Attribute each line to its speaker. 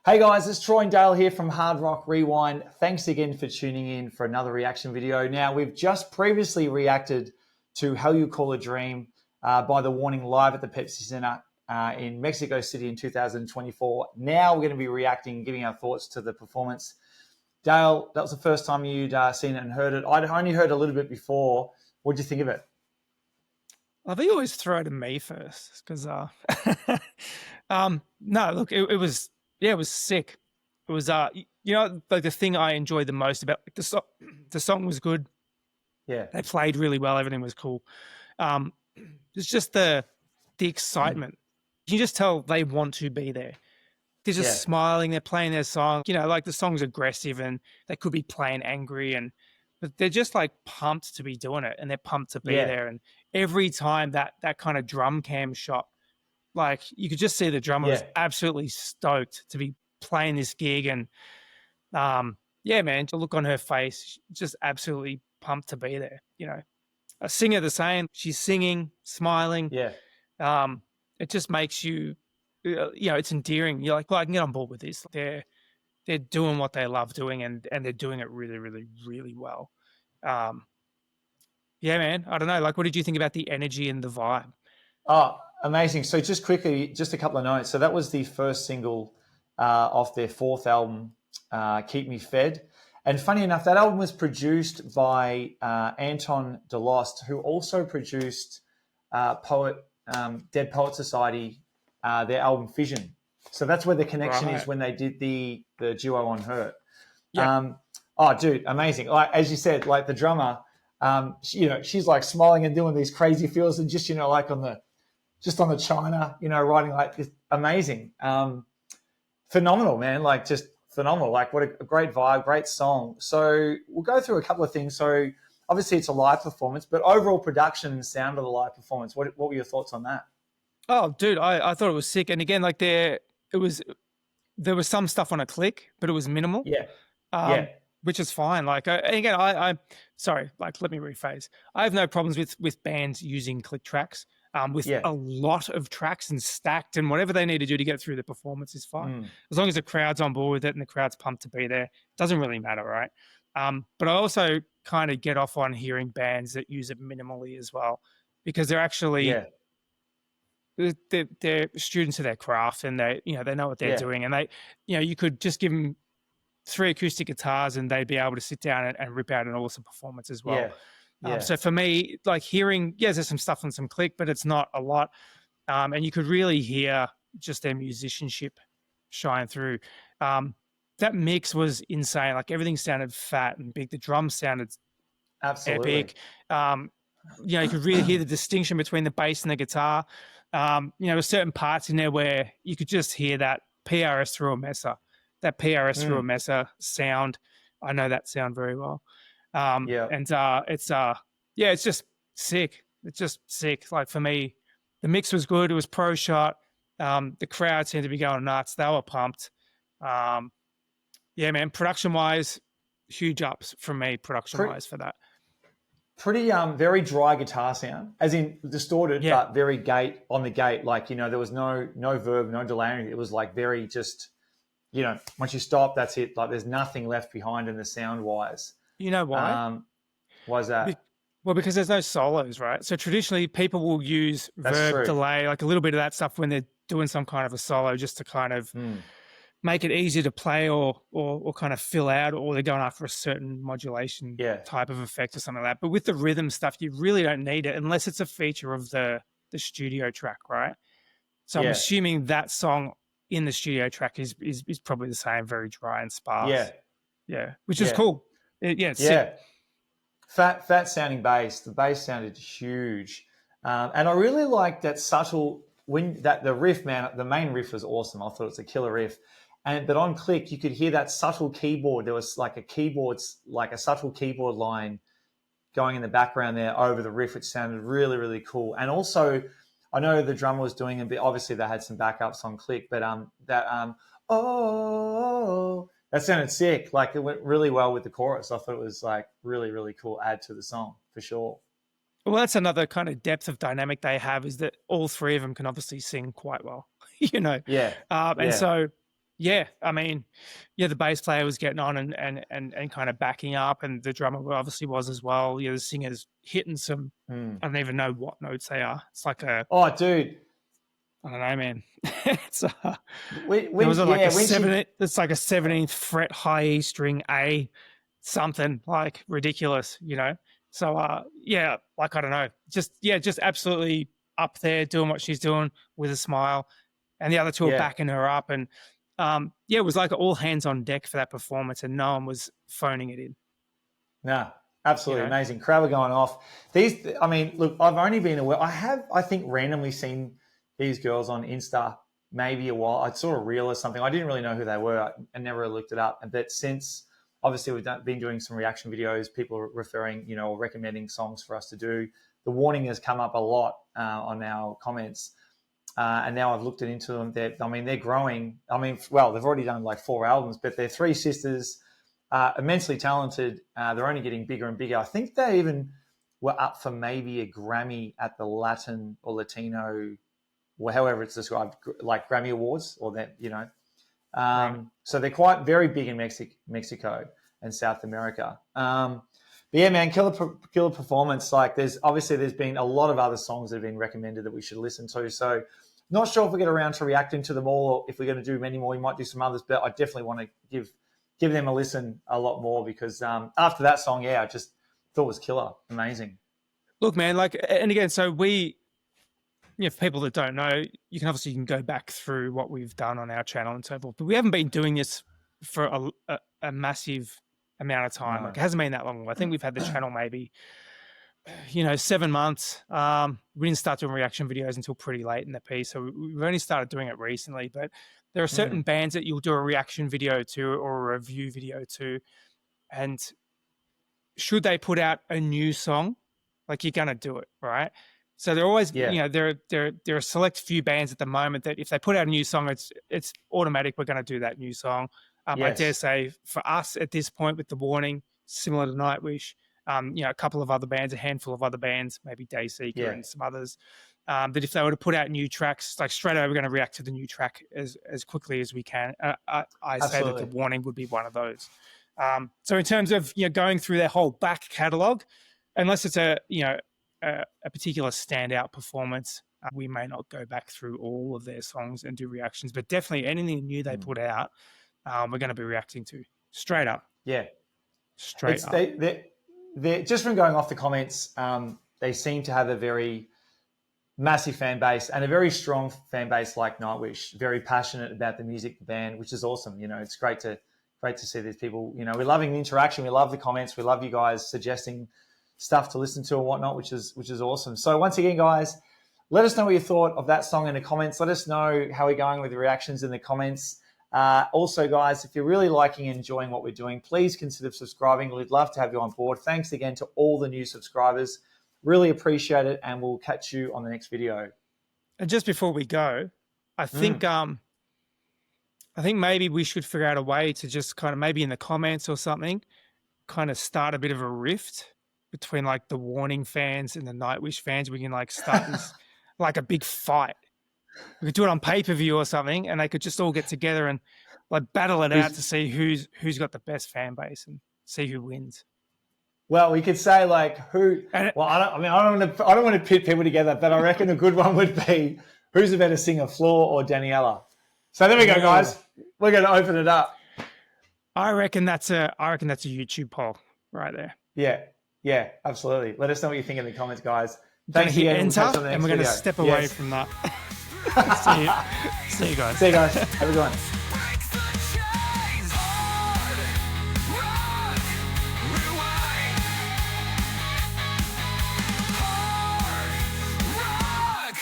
Speaker 1: Hey guys, it's Troy and Dale here from Hard Rock Rewind. Thanks again for tuning in for another reaction video. Now, we've just previously reacted to How You Call a Dream by The Warning live at the Pepsi Center in Mexico City in 2024. Now we're going to be reacting, giving our thoughts to the performance. Dale, that was the first time you'd seen it and heard it. I'd only heard a little bit before. What did you think of it?
Speaker 2: I think you always throw it to me first because, no, look, it was sick. It was, like the thing I enjoyed the most about the song was good.
Speaker 1: Yeah.
Speaker 2: They played really well. Everything was cool. It's just the excitement. You can just tell they want to be there. They're just smiling. They're playing their song. You know, like the song's aggressive and they could be playing angry but they're just like pumped to be doing it and they're pumped to be there. And every time that kind of drum cam shot, like you could just see the drummer was absolutely stoked to be playing this gig. And man, to look on her face, just absolutely pumped to be there. You know, a singer the same. She's singing, smiling.
Speaker 1: Yeah.
Speaker 2: It just makes you, it's endearing. You're like, well, I can get on board with this. They're doing what they love doing and they're doing it really, really, really well. Yeah, man. I don't know. Like, what did you think about the energy and the vibe?
Speaker 1: Oh, amazing. So just quickly, just a couple of notes. So that was the first single off their fourth album, Keep Me Fed. And funny enough, that album was produced by Anton DeLost, who also produced Dead Poet Society, their album Fission. So that's where the connection is when they did the duo on Hurt. Yeah. Oh, dude, amazing. Like, as you said, like the drummer, she's like smiling and doing these crazy feels and just, like on the china, writing like this. Amazing. Phenomenal, man. Like just phenomenal. Like what a great vibe, great song. So we'll go through a couple of things. So obviously it's a live performance, but overall production and sound of the live performance, what were your thoughts on that?
Speaker 2: Oh, dude, I thought it was sick. And again, like there was some stuff on a click, but it was minimal.
Speaker 1: Yeah.
Speaker 2: Which is fine. Like, again, I sorry, like, let me rephrase. I have no problems with bands using click tracks. With a lot of tracks and stacked and whatever they need to do to get through the performance is fine. As long as the crowd's on board with it and the crowd's pumped to be there, it doesn't really matter, right? But I also kind of get off on hearing bands that use it minimally as well, because they're actually they're students of their craft and they know what they're doing. And you could just give them 3 acoustic guitars and they'd be able to sit down and rip out an awesome performance as well. So for me, like hearing, there's some stuff on some click, but it's not a lot. And you could really hear just their musicianship shine through. That mix was insane. Like everything sounded fat and big. The drums sounded epic. You could really hear the distinction between the bass and the guitar. There's certain parts in there where you could just hear that PRS through a messer. That PRS through a messer sound. I know that sound very well. And it's just sick. It's just sick. Like for me, the mix was good. It was pro shot. The crowd seemed to be going nuts. They were pumped. Man, production wise, huge ups from me, production wise for that.
Speaker 1: Pretty very dry guitar sound, as in distorted, but very gate on the gate. Like, there was no verb, no delay. It was like very just, once you stop, that's it. Like there's nothing left behind in the sound wise.
Speaker 2: You know why?
Speaker 1: Why is that?
Speaker 2: Well, because there's no solos, right? So traditionally people will use verb, delay, like a little bit of that stuff when they're doing some kind of a solo just to kind of make it easier to play or kind of fill out, or they're going after a certain modulation type of effect or something like that. But with the rhythm stuff, you really don't need it unless it's a feature of the studio track, right? So I'm assuming that song in the studio track is probably the same, very dry and sparse. Which is cool. It's sick.
Speaker 1: Fat sounding bass. The bass sounded huge, and I really like that subtle the riff, man. The main riff was awesome. I thought it was a killer riff, but on click you could hear that subtle keyboard. There was like a subtle keyboard line going in the background there over the riff, which sounded really, really cool. And also, I know the drummer was doing a bit. Obviously, they had some backups on click, but that sounded sick. Like it went really well with the chorus. I thought it was like really, really cool add to the song for sure.
Speaker 2: Well, that's another kind of depth of dynamic they have, is that all three of them can obviously sing quite well, And so Yeah, I mean, yeah, the bass player was getting on and kind of backing up, and the drummer obviously was as well. Yeah, the singer's hitting some. I don't even know what notes they are. It's like a.
Speaker 1: Oh, dude.
Speaker 2: I don't know, man. It's It's like a 17th fret high E string A, something like ridiculous, you know. So yeah, like I don't know, just absolutely up there doing what she's doing with a smile, and the other two are backing her up, and yeah, it was like all hands on deck for that performance, and no one was phoning it in.
Speaker 1: Nah, absolutely amazing. Crowd were going off. These, I mean, look, I've only been aware. I think, randomly seen these girls on Insta maybe a while. I saw a reel or something. I didn't really know who they were. I never looked it up. But since, obviously, we've been doing some reaction videos, people are referring, or recommending songs for us to do. The warning has come up a lot on our comments. And now I've looked into them. They're growing. Well, they've already done like 4 albums, but they're 3 sisters, immensely talented. They're only getting bigger and bigger. I think they even were up for maybe a Grammy at the Latin or Latino, or however it's described, like Grammy Awards, or that,
Speaker 2: Right.
Speaker 1: So they're quite very big in Mexico and South America. But yeah, man, killer performance. Like there's been a lot of other songs that have been recommended that we should listen to. So not sure if we get around to reacting to them all, or if we're going to do many more. We might do some others, but I definitely want to give them a listen a lot more, because after that song, I just thought it was killer. Amazing.
Speaker 2: Look, man, and again, so we, for people that don't know, you can go back through what we've done on our channel and so forth, but we haven't been doing this for a massive amount of time. No. Like it hasn't been that long. I think we've had the channel maybe 7 months. We didn't start doing reaction videos until pretty late in the piece, so we've only started doing it recently. But there are certain bands that you'll do a reaction video to or a review video to, and should they put out a new song, like you're gonna do it, right? So they're always, there are a select few bands at the moment that if they put out a new song, it's automatic. We're going to do that new song. I dare say for us at this point with the warning, similar to Nightwish, a couple of other bands, a handful of other bands, maybe Dayseeker and some others, that if they were to put out new tracks, like straight away, we're going to react to the new track as quickly as we can. I say that the warning would be one of those. So in terms of, going through their whole back catalogue, unless it's a particular standout performance, we may not go back through all of their songs and do reactions, but definitely anything new they put out, we're going to be reacting to straight up.
Speaker 1: Yeah.
Speaker 2: Straight up.
Speaker 1: They're just from going off the comments, they seem to have a very massive fan base and a very strong fan base like Nightwish, very passionate about the music, the band, which is awesome. It's great to see these people. We're loving the interaction. We love the comments. We love you guys suggesting stuff to listen to and whatnot, which is awesome. So once again, guys, let us know what you thought of that song in the comments. Let us know how we're going with the reactions in the comments. Also, guys, if you're really liking and enjoying what we're doing, please consider subscribing. We'd love to have you on board. Thanks again to all the new subscribers. Really appreciate it, and we'll catch you on the next video.
Speaker 2: And just before we go, I think maybe we should figure out a way to just kind of maybe in the comments or something, kind of start a bit of a rift between like the Warning fans and the Nightwish fans. We can like start this like a big fight. We could do it on pay-per-view or something, and they could just all get together and like battle it out to see who's got the best fan base and see who wins.
Speaker 1: Well, we could say like who. Well, I don't want to pit people together, but I reckon a good one would be who's a better singer, Floor or Daniela. So there we go, guys. We're going to open it up.
Speaker 2: I reckon that's a YouTube poll right there.
Speaker 1: Yeah, absolutely. Let us know what you think in the comments, guys.
Speaker 2: Thanks again. And we're going to step away from that. See you guys.
Speaker 1: See you guys. Have a good one.
Speaker 3: Rock!